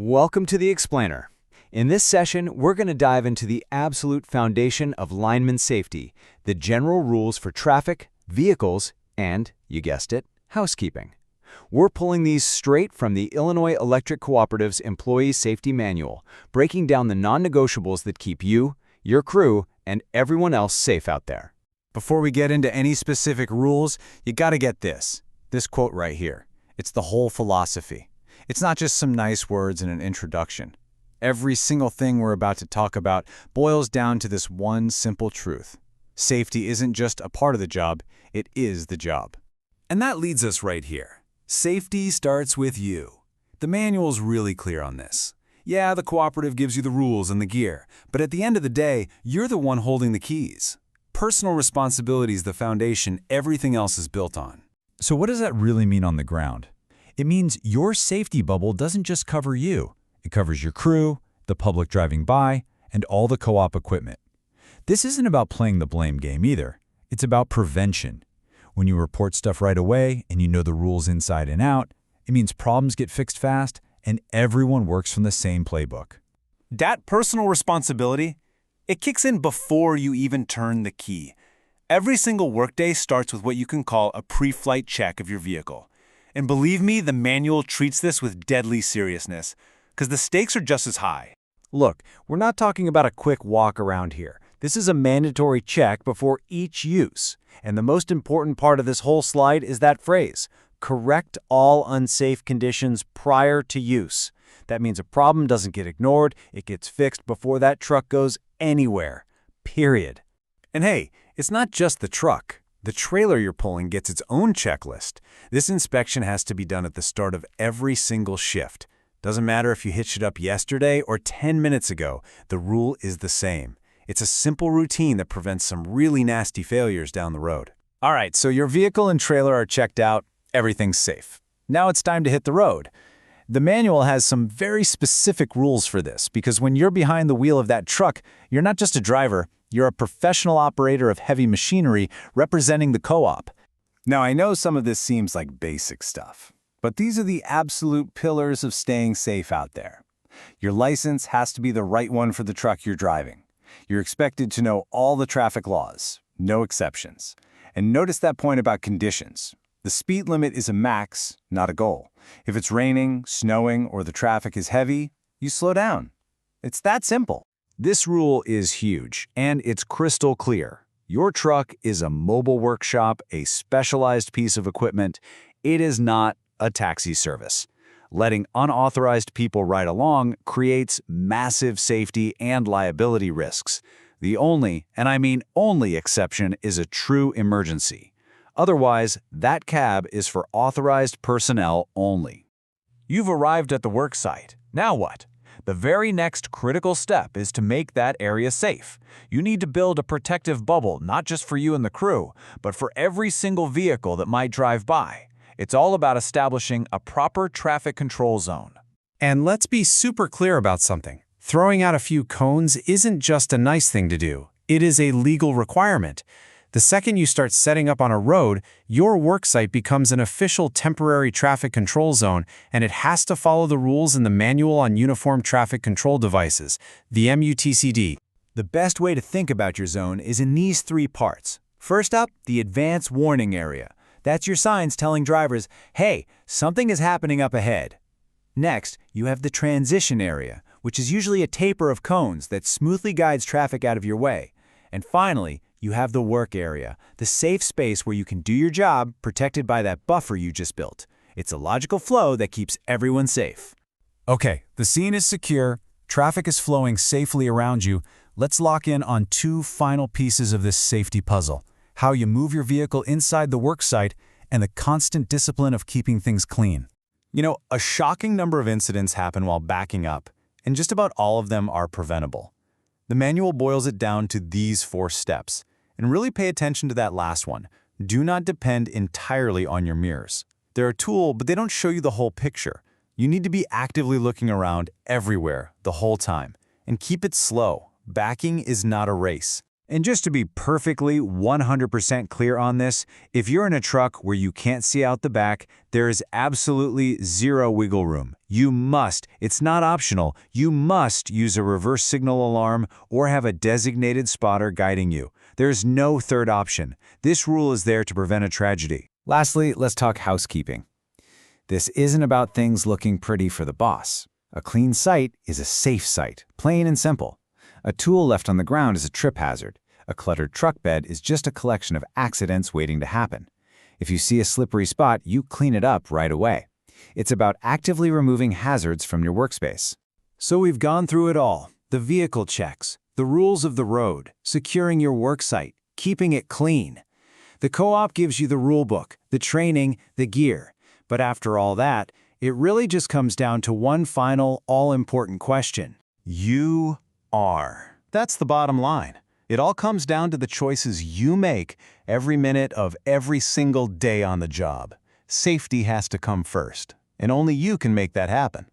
Welcome to the Explainer. In this session, we're going to dive into the absolute foundation of lineman safety, the general rules for traffic, vehicles, and, you guessed it, housekeeping. We're pulling these straight from the Illinois Electric Cooperative's Employee Safety Manual, breaking down the non-negotiables that keep you, your crew, and everyone else safe out there. Before we get into any specific rules, you gotta get this quote right here. It's the whole philosophy. It's not just some nice words in an introduction. Every single thing we're about to talk about boils down to this one simple truth. Safety isn't just a part of the job, it is the job. And that leads us right here. Safety starts with you. The manual's really clear on this. Yeah, the cooperative gives you the rules and the gear, but at the end of the day, you're the one holding the keys. Personal responsibility is the foundation everything else is built on. So what does that really mean on the ground? It means your safety bubble doesn't just cover you. It covers your crew, the public driving by, and all the co-op equipment. This isn't about playing the blame game either. It's about prevention. When you report stuff right away and you know the rules inside and out, it means problems get fixed fast and everyone works from the same playbook. That personal responsibility, it kicks in before you even turn the key. Every single workday starts with what you can call a pre-flight check of your vehicle. And believe me, the manual treats this with deadly seriousness, because the stakes are just as high. Look, we're not talking about a quick walk around here. This is a mandatory check before each use. And the most important part of this whole slide is that phrase, correct all unsafe conditions prior to use. That means a problem doesn't get ignored, it gets fixed before that truck goes anywhere. Period. And hey, it's not just the truck. The trailer you're pulling gets its own checklist. This inspection has to be done at the start of every single shift. Doesn't matter if you hitched it up yesterday or 10 minutes ago, the rule is the same. It's a simple routine that prevents some really nasty failures down the road. All right, so your vehicle and trailer are checked out, everything's safe. Now it's time to hit the road. The manual has some very specific rules for this, because when you're behind the wheel of that truck, you're not just a driver, you're a professional operator of heavy machinery representing the co-op. Now, I know some of this seems like basic stuff, but these are the absolute pillars of staying safe out there. Your license has to be the right one for the truck you're driving. You're expected to know all the traffic laws, no exceptions. And notice that point about conditions. The speed limit is a max, not a goal. If it's raining, snowing, or the traffic is heavy, you slow down. It's that simple. This rule is huge, and it's crystal clear. Your truck is a mobile workshop, a specialized piece of equipment. It is not a taxi service. Letting unauthorized people ride along creates massive safety and liability risks. The only, and I mean only exception is a true emergency. Otherwise, that cab is for authorized personnel only. You've arrived at the work site. Now what? The very next critical step is to make that area safe. You need to build a protective bubble not just for you and the crew, but for every single vehicle that might drive by. It's all about establishing a proper traffic control zone. And let's be super clear about something. Throwing out a few cones isn't just a nice thing to do. It is a legal requirement. The second you start setting up on a road, your worksite becomes an official temporary traffic control zone, and it has to follow the rules in the Manual on Uniform Traffic Control Devices, the MUTCD. The best way to think about your zone is in these three parts. First up, the advance warning area. That's your signs telling drivers, hey, something is happening up ahead. Next, you have the transition area, which is usually a taper of cones that smoothly guides traffic out of your way. And finally, you have the work area, the safe space where you can do your job protected by that buffer you just built. It's a logical flow that keeps everyone safe. Okay, the scene is secure, traffic is flowing safely around you. Let's lock in on two final pieces of this safety puzzle: how you move your vehicle inside the work site and the constant discipline of keeping things clean. You know, a shocking number of incidents happen while backing up, and just about all of them are preventable. The manual boils it down to these 4 steps. And really pay attention to that last one. Do not depend entirely on your mirrors. They're a tool, but they don't show you the whole picture. You need to be actively looking around everywhere the whole time. And keep it slow. Backing is not a race. And just to be perfectly 100% clear on this, if you're in a truck where you can't see out the back, there is absolutely zero wiggle room. You must, it's not optional, you must use a reverse signal alarm or have a designated spotter guiding you. There's no third option. This rule is there to prevent a tragedy. Lastly, let's talk housekeeping. This isn't about things looking pretty for the boss. A clean site is a safe site, plain and simple. A tool left on the ground is a trip hazard. A cluttered truck bed is just a collection of accidents waiting to happen. If you see a slippery spot, you clean it up right away. It's about actively removing hazards from your workspace. So we've gone through it all. The vehicle checks, the rules of the road, securing your worksite, keeping it clean. The co-op gives you the rule book, the training, the gear. But after all that, it really just comes down to one final, all-important question. You are. That's the bottom line. It all comes down to the choices you make every minute of every single day on the job. Safety has to come first, and only you can make that happen.